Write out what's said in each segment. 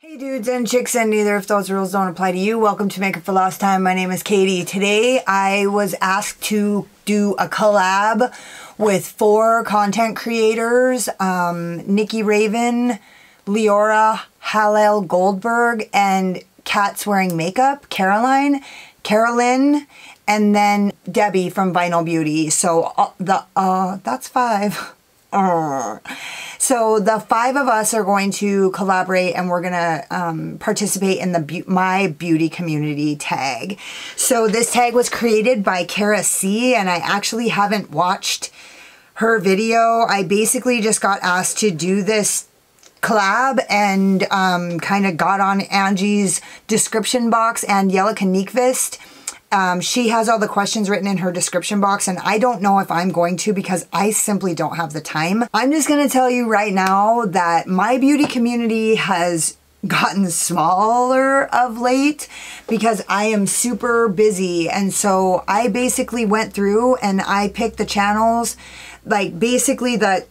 Hey dudes and chicks, and neither if those rules don't apply to you. Welcome to Make It for Lost Time. My name is Katie. Today I was asked to do a collab with 4 content creators, Nikki Raven, Leora, Hallel Goldberg, and Cats Wearing Makeup, Carolyn, and then Debbie from Vinyl Beauty. So that's 5. So the 5 of us are going to collaborate, and we're gonna participate in the My Beauty Community tag. So this tag was created by Kara C, and I actually haven't watched her video. I basically just got asked to do this collab and kind of got on Angie's description box, and Yelika Nyqvist. She has all the questions written in her description box, and I don't know if I'm going to because I simply don't have the time. I'm just going to tell you right now that my beauty community has gotten smaller of late because I am super busy, and so I basically went through and I picked the channels, like basically the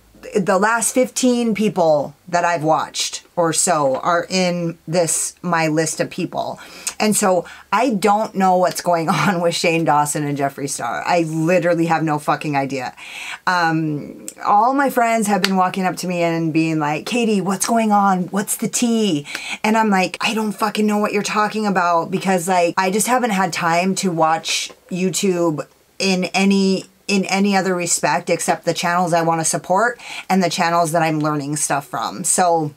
last 15 people that I've watched or so are in my list of people. And so I don't know what's going on with Shane Dawson and Jeffree Star. I literally have no fucking idea. All my friends have been walking up to me and being like, Katie, what's going on? What's the tea? And I'm like, I don't fucking know what you're talking about, because like I just haven't had time to watch YouTube in any other respect except the channels I want to support and the channels that I'm learning stuff from. So,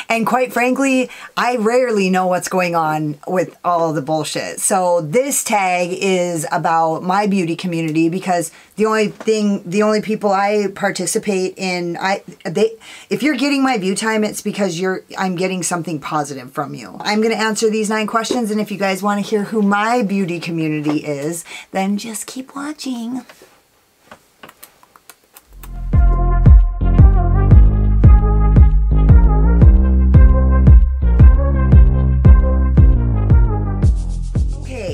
and quite frankly, I rarely know what's going on with all the bullshit. So this tag is about my beauty community, because the only people I participate in, if you're getting my view time, it's because I'm getting something positive from you. I'm going to answer these 9 questions, and if you guys want to hear who my beauty community is, then just keep watching.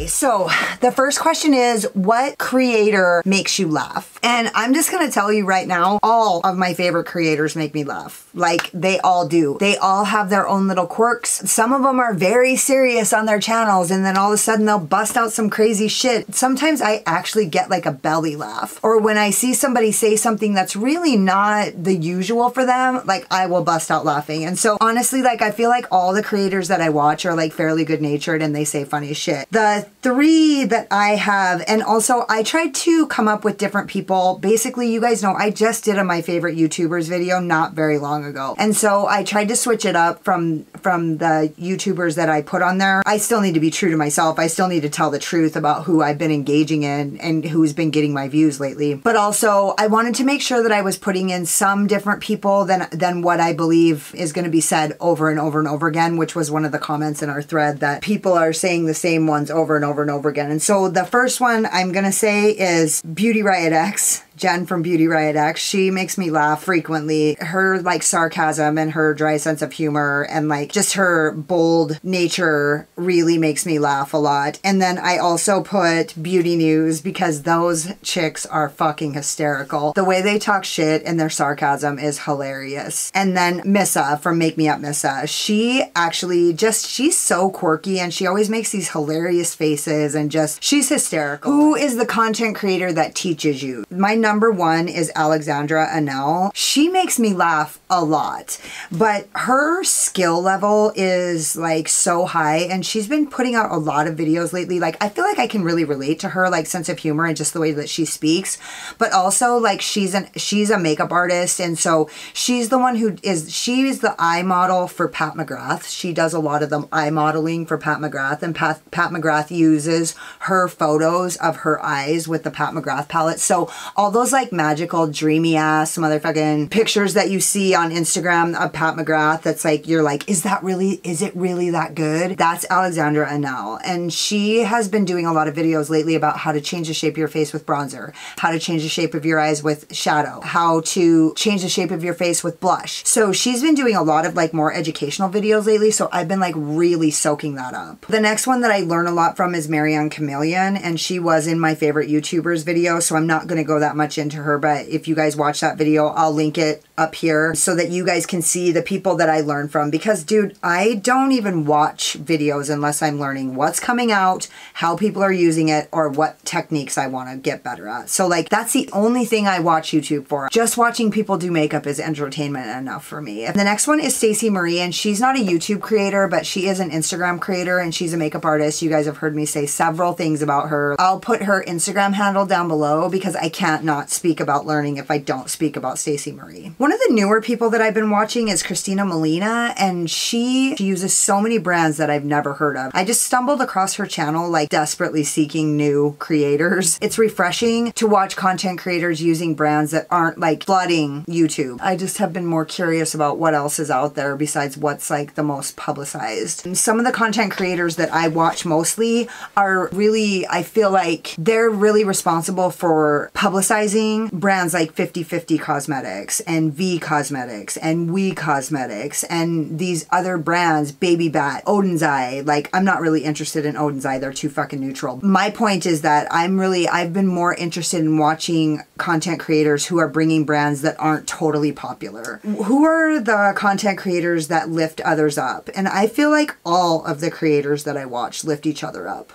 So the first question is, what creator makes you laugh? And I'm just going to tell you right now, all of my favorite creators make me laugh. Like, they all do. They all have their own little quirks. Some of them are very serious on their channels, and then all of a sudden they'll bust out some crazy shit. Sometimes I actually get like a belly laugh. Or when I see somebody say something that's really not the usual for them, like I will bust out laughing. And so honestly, like I feel like all the creators that I watch are like fairly good natured and they say funny shit. The 3 that I have, and also I tried to come up with different people. Basically, you guys know I just did a My Favorite YouTubers video not very long ago. And so I tried to switch it up from the YouTubers that I put on there. I still need to be true to myself. I still need to tell the truth about who I've been engaging in and who's been getting my views lately. But also I wanted to make sure that I was putting in some different people than what I believe is going to be said over and over and over again, which was one of the comments in our thread, that people are saying the same ones over and over and over again. And so the first one I'm gonna say is Beauty Riot X. Jen from Beauty Riot X. She makes me laugh frequently. Her like sarcasm and her dry sense of humor and like just her bold nature really makes me laugh a lot. And then I also put Beauty News, because those chicks are fucking hysterical. The way they talk shit and their sarcasm is hilarious. And then Missa from Make Me Up Missa. She actually she's so quirky, and she always makes these hilarious faces, and she's hysterical. Who is the content creator that teaches you? My number 1 is Alexandra Anele. She makes me laugh a lot, but her skill level is like so high, and she's been putting out a lot of videos lately. Like I feel like I can really relate to her like sense of humor and just the way that she speaks, but also like she's a makeup artist, and so she's the one she's the eye model for Pat McGrath. She does a lot of the eye modeling for Pat McGrath, and Pat McGrath uses her photos of her eyes with the Pat McGrath palette. So all those like magical dreamy ass motherfucking pictures that you see on Instagram of Pat McGrath, that's like, you're like, is it really that good? That's Alexandra Anele. And she has been doing a lot of videos lately about how to change the shape of your face with bronzer, how to change the shape of your eyes with shadow, how to change the shape of your face with blush. So she's been doing a lot of like more educational videos lately, so I've been like really soaking that up. The next one that I learn a lot from is Marianne Chameleon, and she was in My Favorite YouTubers video, so I'm not going to go that much much into her, but if you guys watch that video, I'll link it up here so that you guys can see the people that I learn from. Because dude, I don't even watch videos unless I'm learning what's coming out, how people are using it, or what techniques I want to get better at. So like, that's the only thing I watch YouTube for. Just watching people do makeup is entertainment enough for me. And the next one is Stacey Marie, and she's not a YouTube creator, but she is an Instagram creator, and she's a makeup artist. You guys have heard me say several things about her. I'll put her Instagram handle down below because I can't not speak about learning if I don't speak about Stacey Marie. One of the newer people that I've been watching is Christina Molina, and she uses so many brands that I've never heard of. I just stumbled across her channel like desperately seeking new creators. It's refreshing to watch content creators using brands that aren't like flooding YouTube. I just have been more curious about what else is out there besides what's like the most publicized. And some of the content creators that I watch mostly are really, I feel like they're really responsible for publicizing brands like 50/50 Cosmetics and V Cosmetics and We Cosmetics and these other brands, Baby Bat, Odin's Eye. Like, I'm not really interested in Odin's Eye. They're too fucking neutral. My point is that I've been more interested in watching content creators who are bringing brands that aren't totally popular. Who are the content creators that lift others up? And I feel like all of the creators that I watch lift each other up.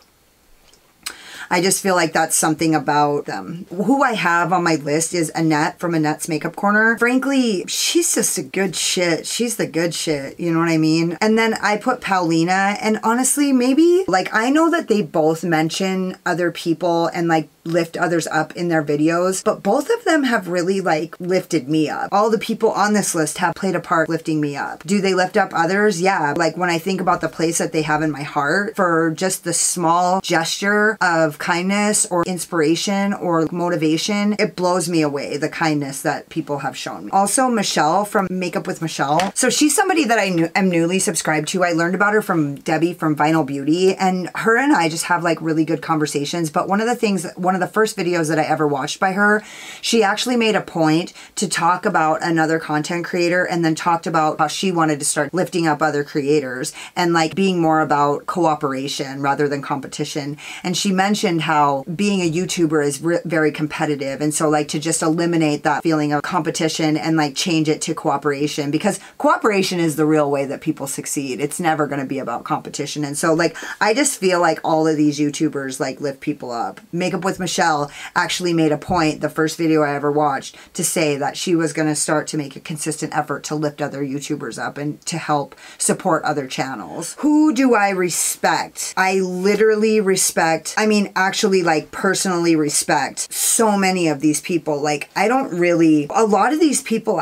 I just feel like that's something about them. Who I have on my list is Annette from Annette's Makeup Corner. Frankly, she's just a good shit. She's the good shit, you know what I mean? And then I put Paulina, and honestly, maybe, like, I know that they both mention other people and like lift others up in their videos, but both of them have really like lifted me up. All the people on this list have played a part lifting me up. Do they lift up others? Yeah. Like when I think about the place that they have in my heart for just the small gesture of kindness or inspiration or motivation, it blows me away, the kindness that people have shown me. Also, Michelle from Makeup with Michelle. So she's somebody that I am newly subscribed to. I learned about her from Debbie from Vinyl Beauty, and her and I just have like really good conversations. But one of the first videos that I ever watched by her, she actually made a point to talk about another content creator and then talked about how she wanted to start lifting up other creators and like being more about cooperation rather than competition. And she mentioned how being a YouTuber is very competitive, and so like to just eliminate that feeling of competition and like change it to cooperation, because cooperation is the real way that people succeed. It's never going to be about competition. And so like I just feel like all of these YouTubers like lift people up. Makeup with Michelle actually made a point, the first video I ever watched, to say that she was going to start to make a consistent effort to lift other YouTubers up and to help support other channels. Who do I respect? I literally respect, I mean actually like personally respect so many of these people. Like I don't really, a lot of these people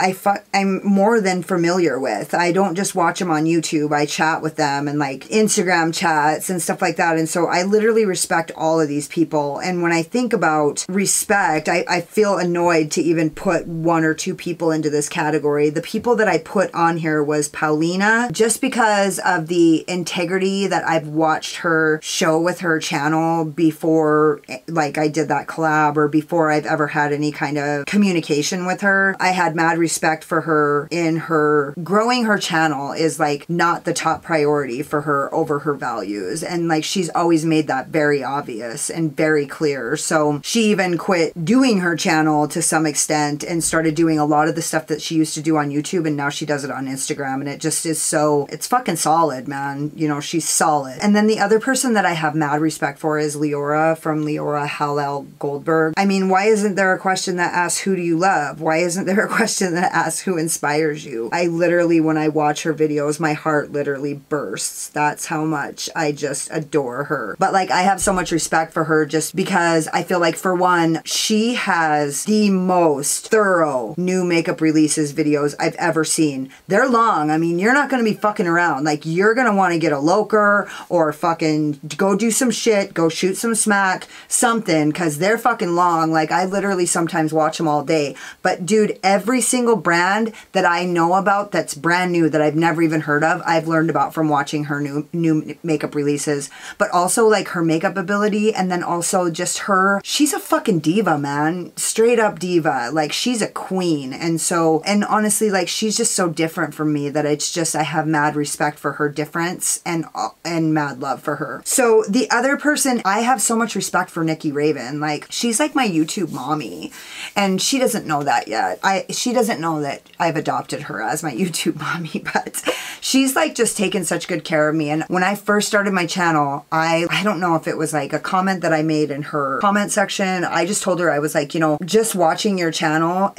I'm more than familiar with. I don't just watch them on YouTube. I chat with them and like Instagram chats and stuff like that. And so I literally respect all of these people. And when I think about respect, I feel annoyed to even put one or two people into this category. The people that I put on here was Paulina, just because of the integrity that I've watched her show with her channel before like I did that collab or before I've ever had any kind of communication with her. I had mad respect for her in her growing her channel is like not the top priority for her over her values. And like she's always made that very obvious and very clear. So she even quit doing her channel to some extent and started doing a lot of the stuff that she used to do on YouTube, and now she does it on Instagram, and it just is so, it's fucking solid, man. You know, she's solid. And then the other person that I have mad respect for is Leora from Hallel Goldberg. I mean, why isn't there a question that asks who do you love? Why isn't there a question that asks who inspires you? I literally, when I watch her videos, my heart literally bursts. That's how much I just adore her. But like I have so much respect for her just because I feel like, for one, she has the most thorough new makeup releases videos I've ever seen. They're long. I mean, you're not going to be fucking around. Like, you're going to want to get a loker or fucking go do some shit, go shoot some smack, something, because they're fucking long. Like, I literally sometimes watch them all day. But dude, every single brand that I know about that's brand new, that I've never even heard of, I've learned about from watching her new makeup releases. But also like her makeup ability, and then also just her her, she's a fucking diva, man. Straight up diva. Like, she's a queen. And so, and honestly, like, she's just so different from me that it's just, I have mad respect for her difference and mad love for her. So the other person, I have so much respect for Nikki Raven. Like, she's like my YouTube mommy, and she doesn't know that yet. She doesn't know that I've adopted her as my YouTube mommy, but she's like just taken such good care of me. And when I first started my channel, I don't know if it was like a comment that I made in her comment section. I just told her, I was like, you know, just watching your channel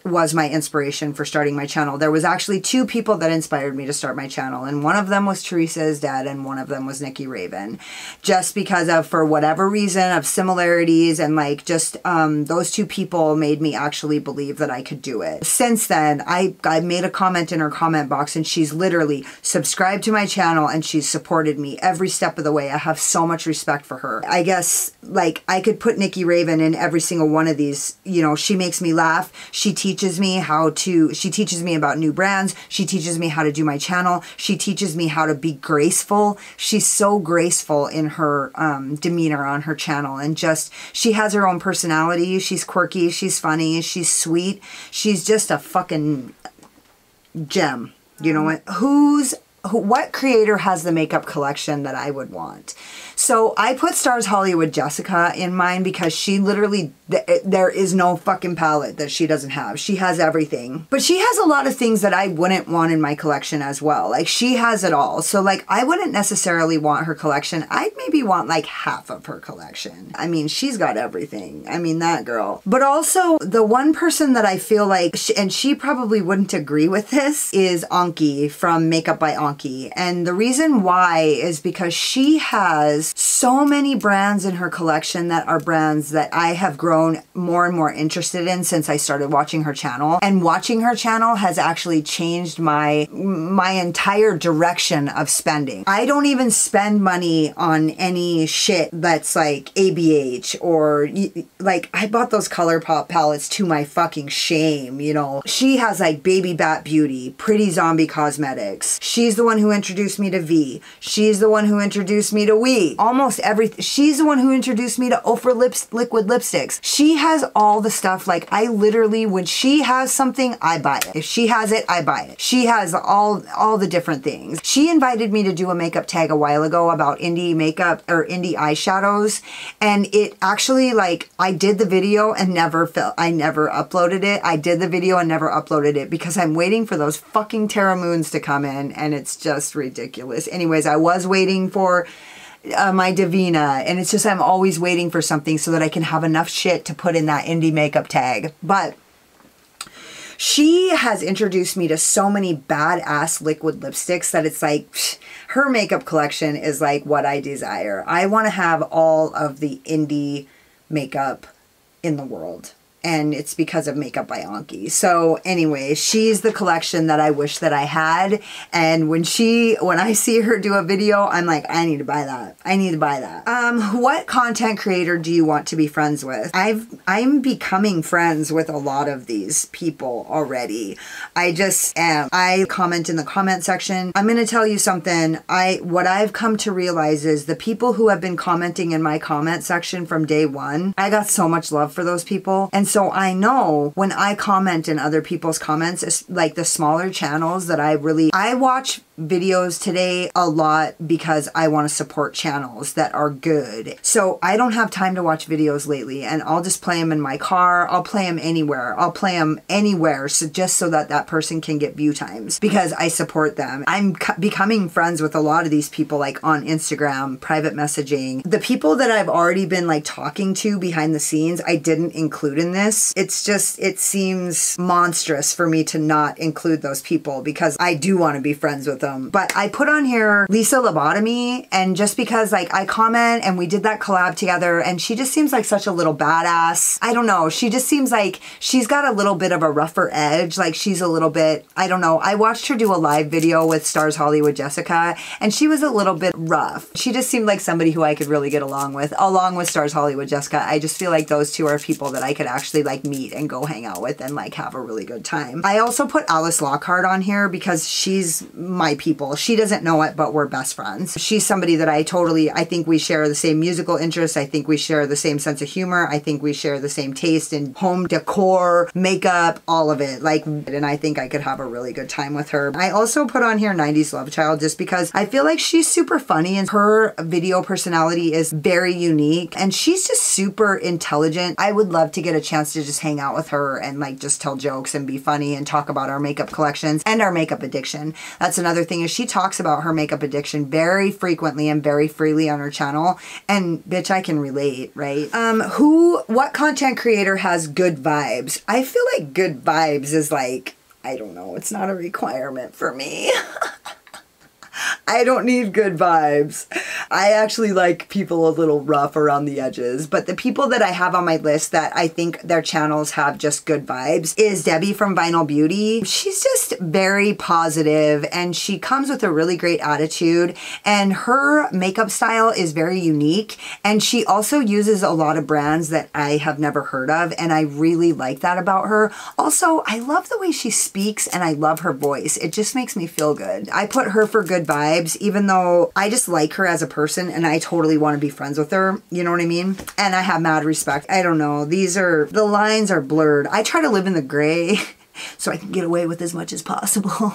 was my inspiration for starting my channel. There was actually two people that inspired me to start my channel, and one of them was Teresa's dad and one of them was Nikki Raven, just because of, for whatever reason, of similarities, and like just those two people made me actually believe that I could do it. Since then, I made a comment in her comment box, and she's literally subscribed to my channel and she's supported me every step of the way. I have so much respect for her. I guess like I could put Nikki Raven in every single one of these. You know, she makes me laugh. She teaches me she teaches me about new brands. She teaches me how to do my channel. She teaches me how to be graceful. She's so graceful in her demeanor on her channel, and just, she has her own personality. She's quirky, she's funny, she's sweet. She's just a fucking gem. You know what? What creator has the makeup collection that I would want? So I put Stars Hollywood Jessica in mine because she literally, there is no fucking palette that she doesn't have. She has everything. But she has a lot of things that I wouldn't want in my collection as well. Like, she has it all. So like, I wouldn't necessarily want her collection. I'd maybe want like half of her collection. I mean, she's got everything. I mean, that girl. But also, the one person that I feel like, and she probably wouldn't agree with this, is Anki from Makeup by Anki. And the reason why is because she has so many brands in her collection that are brands that I have grown more and more interested in since I started watching her channel. And watching her channel has actually changed my entire direction of spending. I don't even spend money on any shit that's like ABH or like, I bought those ColourPop palettes to my fucking shame, you know. She has like Baby Bat Beauty, Pretty Zombie Cosmetics. She's the one who introduced me to V. She's the one who introduced me to We. Almost everything. She's the one who introduced me to Ofra liquid lipsticks. She has all the stuff. Like, I literally, when she has something, I buy it. If she has it, I buy it. She has all the different things. She invited me to do a makeup tag a while ago about indie makeup or indie eyeshadows, and it actually, like, I did the video and I never uploaded it. I did the video and never uploaded it because I'm waiting for those fucking Terra Moons to come in, and it's just ridiculous. Anyways, I was waiting for my Divina, and it's just, I'm always waiting for something so that I can have enough shit to put in that indie makeup tag. But she has introduced me to so many badass liquid lipsticks that it's like, her makeup collection is like what I desire. I want to have all of the indie makeup in the world. And it's because of Makeup by Anki. So anyway, she's the collection that I wish that I had. And when I see her do a video, I'm like, I need to buy that. I need to buy that. What content creator do you want to be friends with? I'm becoming friends with a lot of these people already. I just am. I comment in the comment section. I'm going to tell you something. What I've come to realize is the people who have been commenting in my comment section from day one, I got so much love for those people. And so I know when I comment in other people's comments, it's like the smaller channels that I watch videos today a lot because I want to support channels that are good. So I don't have time to watch videos lately, and I'll just play them in my car. I'll play them anywhere. I'll play them anywhere, so just so that that person can get view times because I support them. I'm becoming friends with a lot of these people, like on Instagram, private messaging. The people that I've already been like talking to behind the scenes, I didn't include in this. It's just, it seems monstrous for me to not include those people because I do want to be friends with them. But I put on here Lisa Lobotomy, and just because like I comment and we did that collab together, and she just seems like such a little badass. I don't know. She just seems like she's got a little bit of a rougher edge. Like she's a little bit, I don't know. I watched her do a live video with Stars Hollywood Jessica, and she was a little bit rough. She just seemed like somebody who I could really get along with Stars Hollywood Jessica. I just feel like those two are people that I could actually like meet and go hang out with and like have a really good time. I also put Alice Lockhart on here because she's my people. She doesn't know it, but we're best friends. She's somebody that I think we share the same musical interests. I think we share the same sense of humor. I think we share the same taste in home decor, makeup, all of it. Like, and I think I could have a really good time with her. I also put on here 90s Love Child just because I feel like she's super funny and her video personality is very unique and she's just super intelligent. I would love to get a chance to just hang out with her and like just tell jokes and be funny and talk about our makeup collections and our makeup addiction. That's another thing, is she talks about her makeup addiction very frequently and very freely on her channel, and bitch, I can relate, right? What content creator has good vibes? I feel like good vibes is like, I don't know, it's not a requirement for me. I don't need good vibes. I actually like people a little rough around the edges, but the people that I have on my list that I think their channels have just good vibes is Debbie from Vinyl Beauty. She's just very positive and she comes with a really great attitude, and her makeup style is very unique, and she also uses a lot of brands that I have never heard of, and I really like that about her. Also, I love the way she speaks and I love her voice. It just makes me feel good. I put her for good vibes, even though I just like her as a person and I totally want to be friends with her. You know what I mean? And I have mad respect. I don't know. The lines are blurred. I try to live in the gray so I can get away with as much as possible.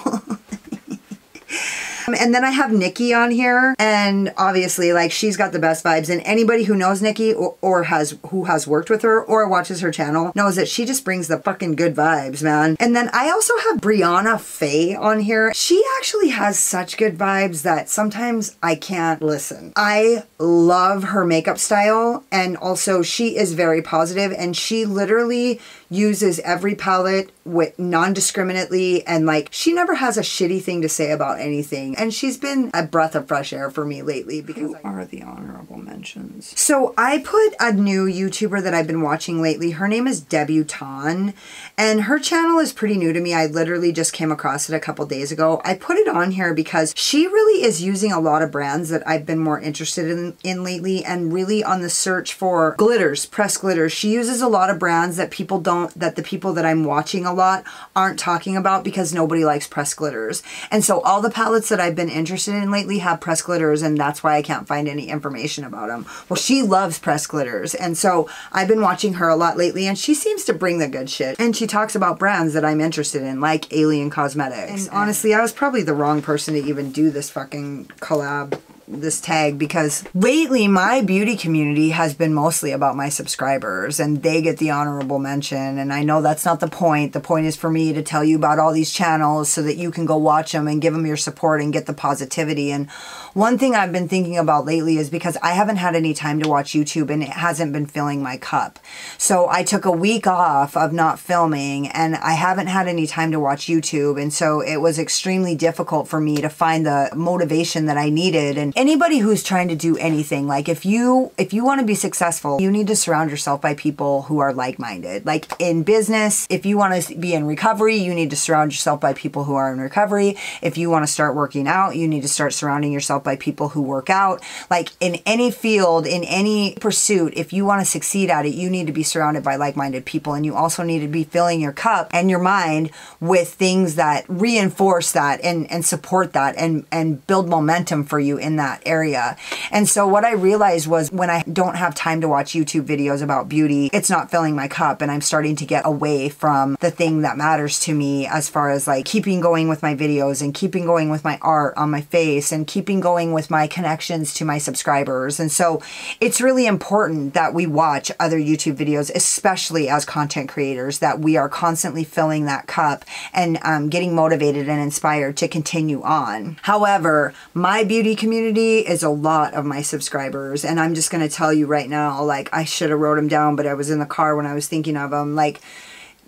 And then I have Nikki on here, and obviously like she's got the best vibes, and anybody who knows Nikki or who has worked with her or watches her channel knows that she just brings the fucking good vibes, man. And then I also have Brianna Faye on here. She actually has such good vibes that sometimes I can't listen. I love her makeup style, and also she is very positive, and she literally uses every palette with non-discriminately, and like she never has a shitty thing to say about anything. And she's been a breath of fresh air for me lately. Because who are the honorable mentions? So I put a new YouTuber that I've been watching lately. Her name is Debutante, and her channel is pretty new to me. I literally just came across it a couple days ago. I put it on here because she really is using a lot of brands that I've been more interested in lately, and really on the search for glitters, pressed glitters. She uses a lot of brands that the people that I'm watching a lot aren't talking about because nobody likes pressed glitters. And so all the palettes that I've been interested in lately have pressed glitters, and that's why I can't find any information about them. Well, she loves pressed glitters, and so I've been watching her a lot lately, and she seems to bring the good shit. And she talks about brands that I'm interested in, like Alien Cosmetics. And honestly, I was probably the wrong person to even do this fucking collab, this tag, because lately my beauty community has been mostly about my subscribers, and they get the honorable mention. And I know that's not the point. The point is for me to tell you about all these channels so that you can go watch them and give them your support and get the positivity. And one thing I've been thinking about lately is because I haven't had any time to watch YouTube and it hasn't been filling my cup. So I took a week off of not filming, and I haven't had any time to watch YouTube. And so it was extremely difficult for me to find the motivation that I needed. And anybody who's trying to do anything, like if you want to be successful, you need to surround yourself by people who are like-minded. Like in business, if you want to be in recovery, you need to surround yourself by people who are in recovery. If you want to start working out, you need to start surrounding yourself by people who work out. Like in any field, in any pursuit, if you want to succeed at it, you need to be surrounded by like-minded people. And you also need to be filling your cup and your mind with things that reinforce that and support that and build momentum for you in that area. And so what I realized was when I don't have time to watch YouTube videos about beauty, it's not filling my cup, and I'm starting to get away from the thing that matters to me as far as like keeping going with my videos and keeping going with my art on my face and keeping going with my connections to my subscribers. And so it's really important that we watch other YouTube videos, especially as content creators, that we are constantly filling that cup and getting motivated and inspired to continue on. However, my beauty community is a lot of my subscribers, and I'm just going to tell you right now, like I should have wrote them down, but I was in the car when I was thinking of them. Like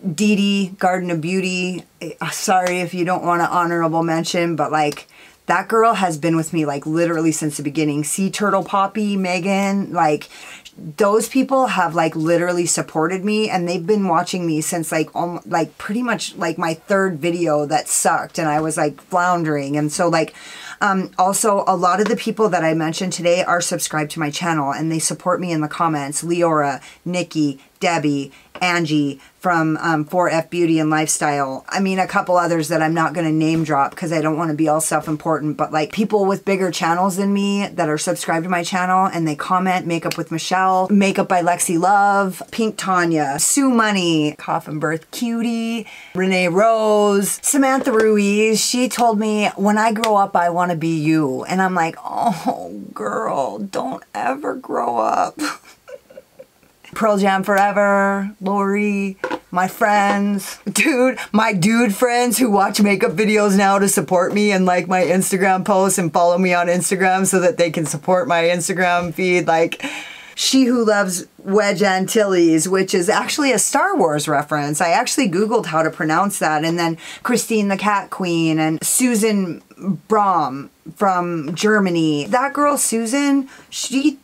Dee Dee, Garden of Beauty, sorry if you don't want an honorable mention, but like that girl has been with me like literally since the beginning. Sea Turtle Poppy, Megan, like those people have like literally supported me, and they've been watching me since like pretty much like my third video that sucked and I was like floundering. And so like Also, a lot of the people that I mentioned today are subscribed to my channel and they support me in the comments. Leora, Nikki, Debbie, Angie from 4F Beauty and Lifestyle. I mean, a couple others that I'm not going to name drop because I don't want to be all self-important, but like people with bigger channels than me that are subscribed to my channel and they comment Makeup with Michelle, Makeup by Lexi Love, Pink Tanya, Sue Money, Coffin Birth Cutie, Renee Rose, Samantha Ruiz. She told me, when I grow up, I want to be you. And I'm like, oh, girl, don't ever grow up. Pearl Jam Forever, Lori, my friends, dude, my dude friends who watch makeup videos now to support me and like my Instagram posts and follow me on Instagram so that they can support my Instagram feed. Like She Who Loves Wedge Antilles, which is actually a Star Wars reference. I actually Googled how to pronounce that. And then Christine the Cat Queen and Susan Braum from Germany. That girl, Susan, she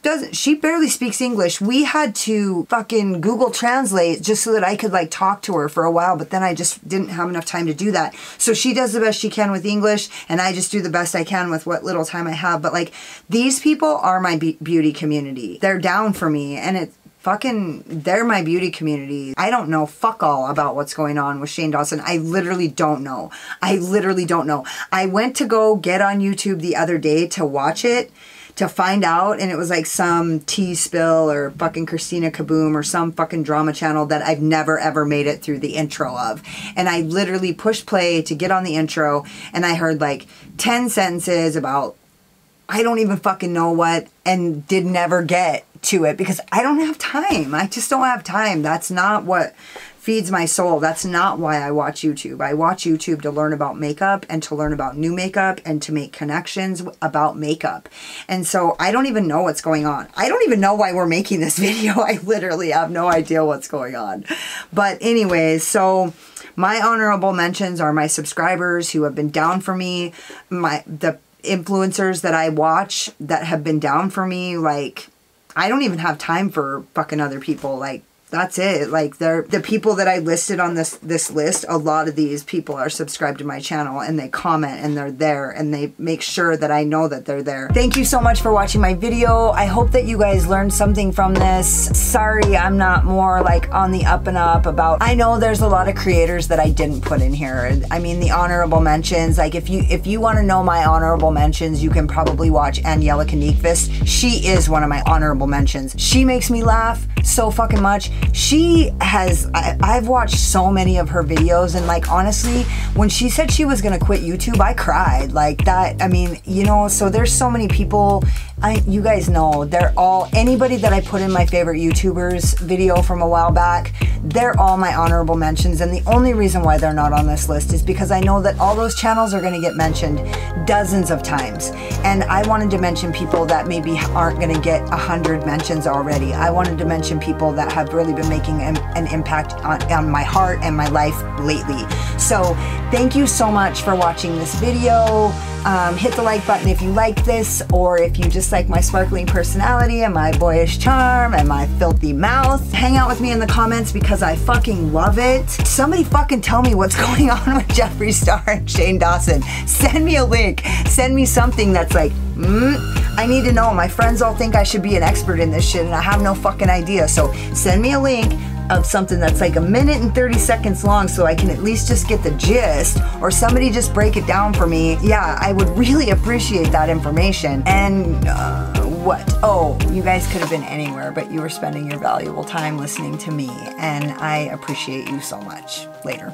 barely speaks English. We had to fucking Google Translate just so that I could like talk to her for a while, but then I just didn't have enough time to do that. So she does the best she can with English, and I just do the best I can with what little time I have. But like, these people are my beauty community. They're down for me, and it's fucking, they're my beauty community. I don't know fuck all about what's going on with Shane Dawson. I literally don't know. I literally don't know. I went to go get on YouTube the other day to watch it, to find out, and it was like some tea spill or fucking Christina Kaboom or some fucking drama channel that I've never ever made it through the intro of. And I literally pushed play to get on the intro, and I heard like 10 sentences about I don't even fucking know what, and did never get to it because I don't have time. I just don't have time. That's not what feeds my soul. That's not why I watch YouTube. I watch YouTube to learn about makeup and to learn about new makeup and to make connections about makeup. And so I don't even know what's going on. I don't even know why we're making this video. I literally have no idea what's going on. But anyways, so my honorable mentions are my subscribers who have been down for me, the influencers that I watch that have been down for me. Like, I don't even have time for fucking other people. Like, that's it. Like, they're the people that I listed on this list. A lot of these people are subscribed to my channel and they comment and they're there and they make sure that I know that they're there. Thank you so much for watching my video. I hope that you guys learned something from this. Sorry, I'm not more like on the up and up about, I know there's a lot of creators that I didn't put in here. I mean, the honorable mentions, like if you want to know my honorable mentions, you can probably watch Anele Kanikvist. She is one of my honorable mentions. She makes me laugh so fucking much. I've watched so many of her videos, and like, honestly, when she said she was gonna quit YouTube, I cried. Like that, I mean, you know, so there's so many people, you guys know, they're all, anybody that I put in my favorite YouTubers video from a while back, they're all my honorable mentions, and the only reason why they're not on this list is because I know that all those channels are gonna get mentioned dozens of times, and I wanted to mention people that maybe aren't gonna get 100 mentions already. I wanted to mention people that have really been making an impact on my heart and my life lately. So thank you so much for watching this video. Hit the like button if you like this, or if you just like my sparkling personality and my boyish charm and my filthy mouth. Hang out with me in the comments because I fucking love it. Somebody fucking tell me what's going on with Jeffree Star and Shane Dawson. Send me a link. Send me something that's like, I need to know. My friends all think I should be an expert in this shit and I have no fucking idea. So send me a link of something that's like 1 minute and 30 seconds long so I can at least just get the gist, or somebody just break it down for me. Yeah, I would really appreciate that information. And what? Oh, you guys could have been anywhere, but you were spending your valuable time listening to me, and I appreciate you so much. Later.